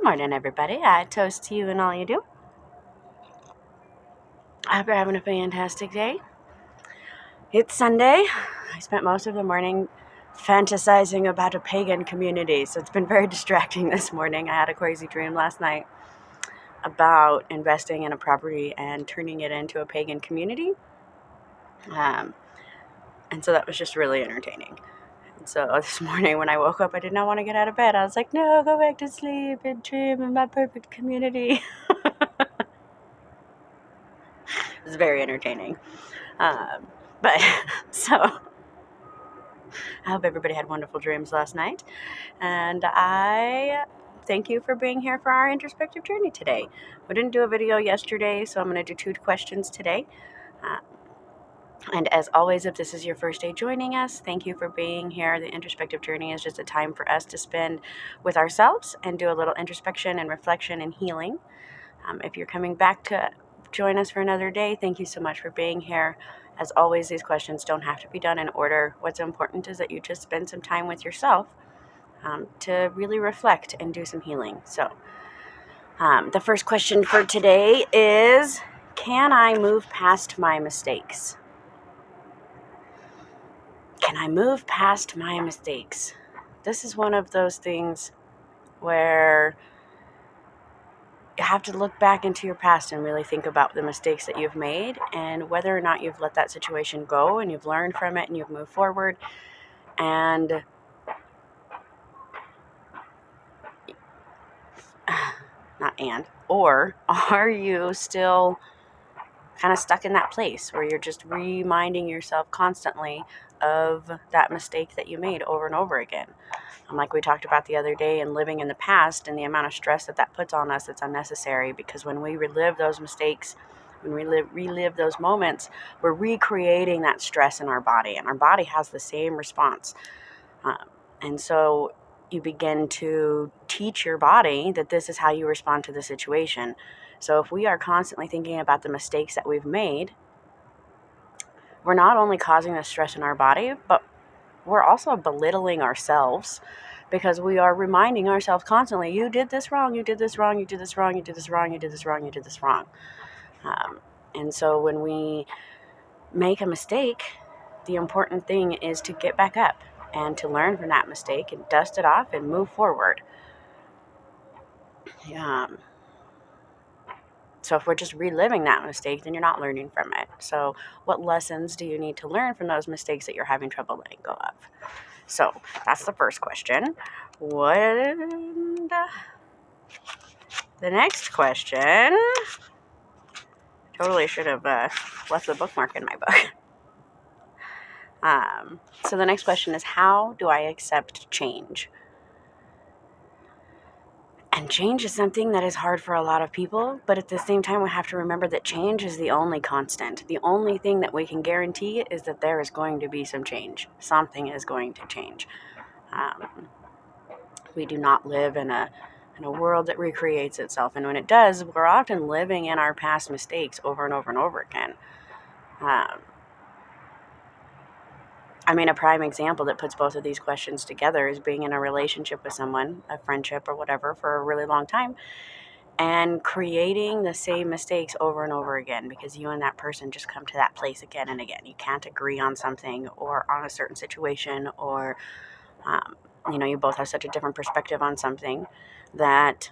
Good morning, everybody. I toast to you and all you do. I hope you're having a fantastic day. It's Sunday. I spent most of the morning fantasizing about a pagan community, so it's been very distracting this morning. I had a crazy dream last night about investing in a property and turning it into a pagan community. And so that was just really entertaining. And so this morning when I woke up, I did not want to get out of bed. I was like, no, go back to sleep and dream of my perfect community. It was very entertaining. But so I hope everybody had wonderful dreams last night. And I thank you for being here for our introspective journey today. We didn't do a video yesterday, so I'm going to do 2 questions today. And as always, if this is your first day joining us, thank you for being here. The introspective journey is just a time for us to spend with ourselves and do a little introspection and reflection and healing. If you're coming back to join us for another day, thank you so much for being here. As always, these questions don't have to be done in order. What's important is that you just spend some time with yourself to really reflect and do some healing. So the first question for today is, can I move past my mistakes? Can I move past my mistakes? This is one of those things where you have to look back into your past and really think about the mistakes that you've made and whether or not you've let that situation go and you've learned from it and you've moved forward. And or are you still kind of stuck in that place where you're just reminding yourself constantly of that mistake that you made over and over again? Like we talked about the other day, and living in the past and the amount of stress that puts on us, it's unnecessary, because when we relive those mistakes, when we relive those moments, we're recreating that stress in our body, and our body has the same response. And so you begin to teach your body that this is how you respond to the situation. So if we are constantly thinking about the mistakes that we've made, we're not only causing the stress in our body, but we're also belittling ourselves, because we are reminding ourselves constantly, you did this wrong, you did this wrong, you did this wrong, you did this wrong, you did this wrong, you did this wrong. And so when we make a mistake, the important thing is to get back up and to learn from that mistake and dust it off and move forward. So if we're just reliving that mistake, then you're not learning from it. So what lessons do you need to learn from those mistakes that you're having trouble letting go of? So that's the first question. The next question, totally should have left the bookmark in my book. So the next question is, how do I accept change? And change is something that is hard for a lot of people, but at the same time, we have to remember that change is the only constant. The only thing that we can guarantee is that there is going to be some change. Something is going to change. We do not live in a world that recreates itself, and when it does, we're often living in our past mistakes over and over and over again. A prime example that puts both of these questions together is being in a relationship with someone, a friendship or whatever, for a really long time, and creating the same mistakes over and over again, because you and that person just come to that place again and again. You can't agree on something or on a certain situation, or you both have such a different perspective on something that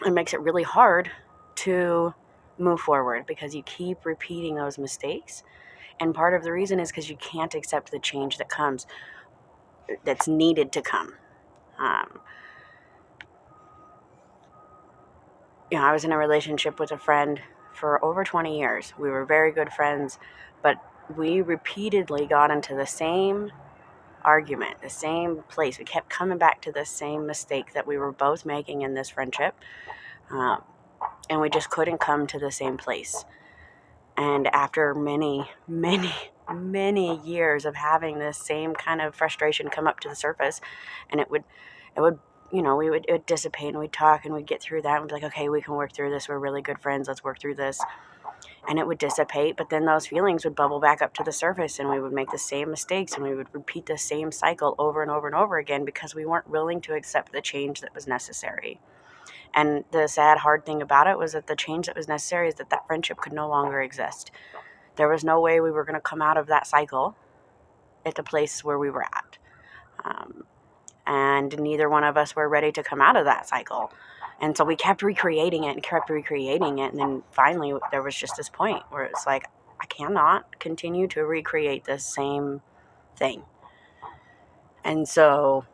it makes it really hard to move forward, because you keep repeating those mistakes. And part of the reason is because you can't accept the change that comes, that's needed to come. I was in a relationship with a friend for over 20 years. We were very good friends, but we repeatedly got into the same argument, the same place. We kept coming back to the same mistake that we were both making in this friendship, and we just couldn't come to the same place. And after many, many, many years of having this same kind of frustration come up to the surface, and it would dissipate, and we'd talk and we'd get through that and be like, okay, we can work through this. We're really good friends. Let's work through this. And it would dissipate, but then those feelings would bubble back up to the surface, and we would make the same mistakes, and we would repeat the same cycle over and over and over again, because we weren't willing to accept the change that was necessary. And the sad, hard thing about it was that the change that was necessary is that that friendship could no longer exist. There was no way we were going to come out of that cycle at the place where we were at. And neither one of us were ready to come out of that cycle. And so we kept recreating it. And then finally there was just this point where it's like, I cannot continue to recreate this same thing. And so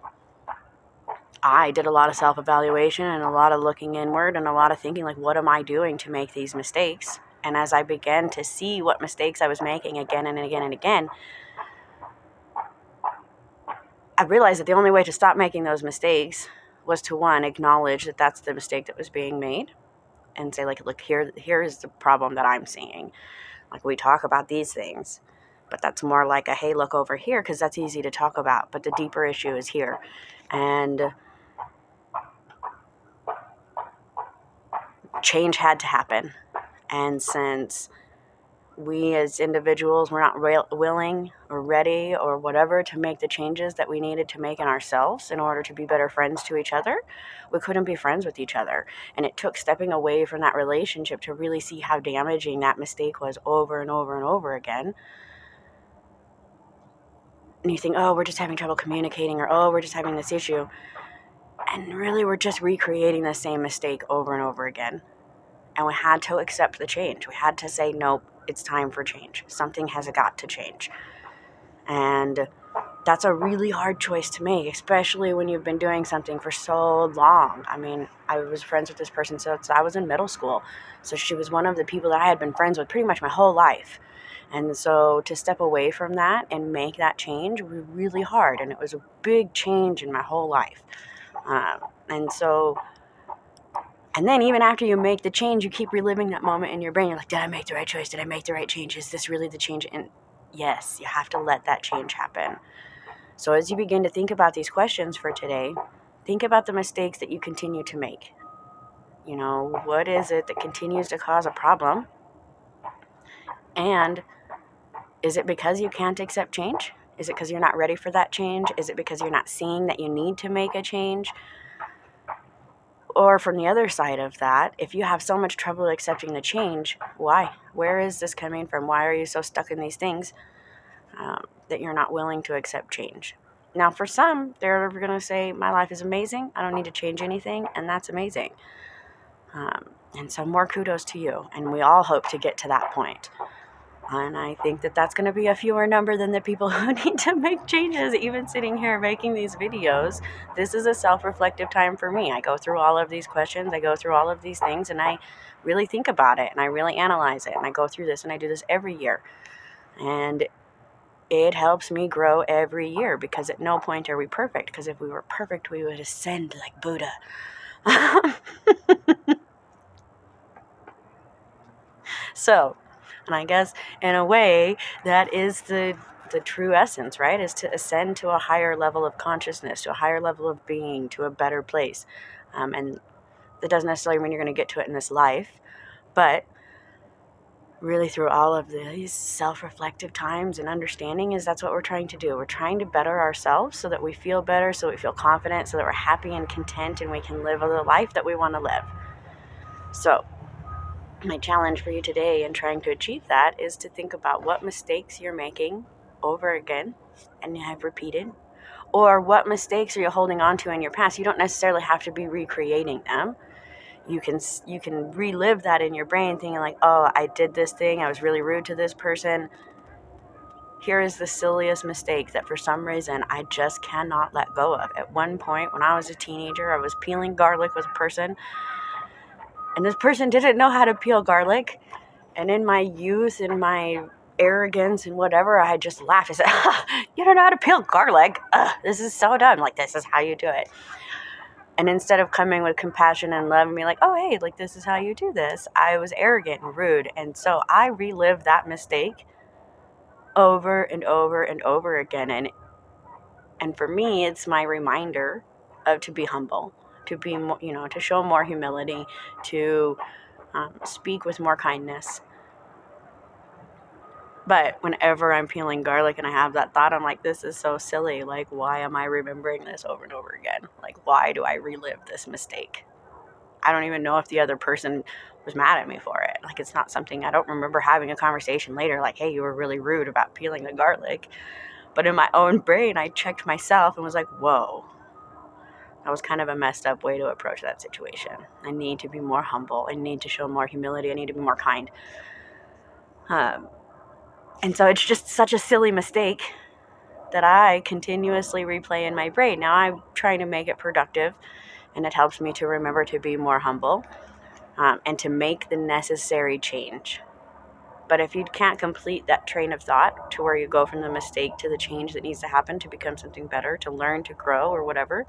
I did a lot of self-evaluation and a lot of looking inward and a lot of thinking, like, what am I doing to make these mistakes? And as I began to see what mistakes I was making again and again and again, I realized that the only way to stop making those mistakes was to, one, acknowledge that that's the mistake that was being made and say, like, look, here is the problem that I'm seeing. Like, we talk about these things, but that's more like a, hey, look over here, because that's easy to talk about. But the deeper issue is here. And change had to happen. And since we as individuals were not willing or ready or whatever to make the changes that we needed to make in ourselves in order to be better friends to each other, we couldn't be friends with each other. And it took stepping away from that relationship to really see how damaging that mistake was over and over and over again. And you think, oh, we're just having trouble communicating, or oh, we're just having this issue. And really, we're just recreating the same mistake over and over again. And we had to accept the change. We had to say, nope, it's time for change. Something has got to change. And that's a really hard choice to make, especially when you've been doing something for so long. I mean, I was friends with this person since I was in middle school. So she was one of the people that I had been friends with pretty much my whole life. And so to step away from that and make that change was really hard. And it was a big change in my whole life. And then even after you make the change, you keep reliving that moment in your brain. You're like, did I make the right choice? Did I make the right change? Is this really the change? And yes, you have to let that change happen. So as you begin to think about these questions for today, think about the mistakes that you continue to make. You know, what is it that continues to cause a problem? And is it because you can't accept change? Is it because you're not ready for that change? Is it because you're not seeing that you need to make a change? Or from the other side of that, if you have so much trouble accepting the change, why? Where is this coming from? Why are you so stuck in these things that you're not willing to accept change? Now, for some, they're going to say, my life is amazing. I don't need to change anything. And that's amazing. And so more kudos to you. And we all hope to get to that point. And I think that that's going to be a fewer number than the people who need to make changes. Even sitting here making these videos, this is a self-reflective time for me. I go through all of these questions. I go through all of these things, and I really think about it, and I really analyze it. And I go through this, and I do this every year. And it helps me grow every year, because at no point are we perfect. Because if we were perfect, we would ascend like Buddha. So, and I guess in a way that is the true essence, right? Is to ascend to a higher level of consciousness, to a higher level of being, to a better place. And that doesn't necessarily mean you're going to get to it in this life, but really through all of these self-reflective times and understanding is that's what we're trying to do. We're trying to better ourselves so that we feel better, so we feel confident, so that we're happy and content and we can live the life that we want to live. So my challenge for you today in trying to achieve that is to think about what mistakes you're making over again and have repeated, or what mistakes are you holding on to in your past. You don't necessarily have to be recreating them. You can relive that in your brain, thinking like, oh, I did this thing, I was really rude to this person. Here is the silliest mistake that for some reason I just cannot let go of. At one point when I was a teenager, I was peeling garlic with a person, and this person didn't know how to peel garlic. And in my youth, in my arrogance and whatever, I just laughed. I said, you don't know how to peel garlic? This is so dumb. Like, this is how you do it. And instead of coming with compassion and love and be like, oh, hey, like, this is how you do this, I was arrogant and rude. And so I relived that mistake over and over and over again. And for me, it's my reminder of to be humble, to be, to show more humility, to speak with more kindness. But whenever I'm peeling garlic and I have that thought, I'm like, this is so silly. Like, why am I remembering this over and over again? Like, why do I relive this mistake? I don't even know if the other person was mad at me for it. Like, it's not something, I don't remember having a conversation later like, hey, you were really rude about peeling the garlic. But in my own brain, I checked myself and was like, whoa, that was kind of a messed up way to approach that situation. I need to be more humble. I need to show more humility. I need to be more kind. And so it's just such a silly mistake that I continuously replay in my brain. Now I'm trying to make it productive, and it helps me to remember to be more humble and to make the necessary change. But if you can't complete that train of thought to where you go from the mistake to the change that needs to happen to become something better, to learn, to grow, or whatever,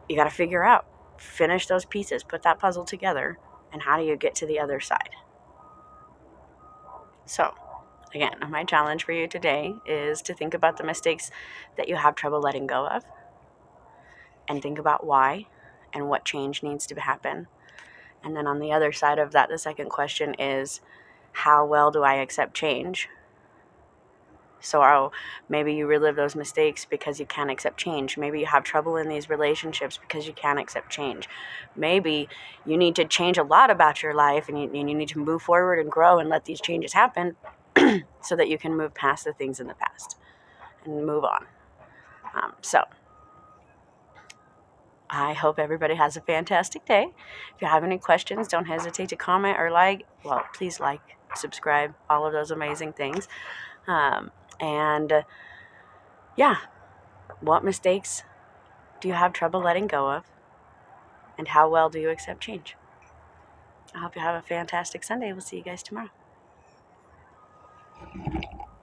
you got to figure out, finish those pieces, put that puzzle together, and how do you get to the other side? So, again, my challenge for you today is to think about the mistakes that you have trouble letting go of, and think about why and what change needs to happen. And then on the other side of that, the second question is, how well do I accept change? So maybe you relive those mistakes because you can't accept change. Maybe you have trouble in these relationships because you can't accept change. Maybe you need to change a lot about your life, and you need to move forward and grow and let these changes happen so that you can move past the things in the past and move on. So I hope everybody has a fantastic day. If you have any questions, don't hesitate to comment or please like, subscribe, all of those amazing things. What mistakes do you have trouble letting go of? And how well do you accept change? I hope you have a fantastic Sunday. We'll see you guys tomorrow.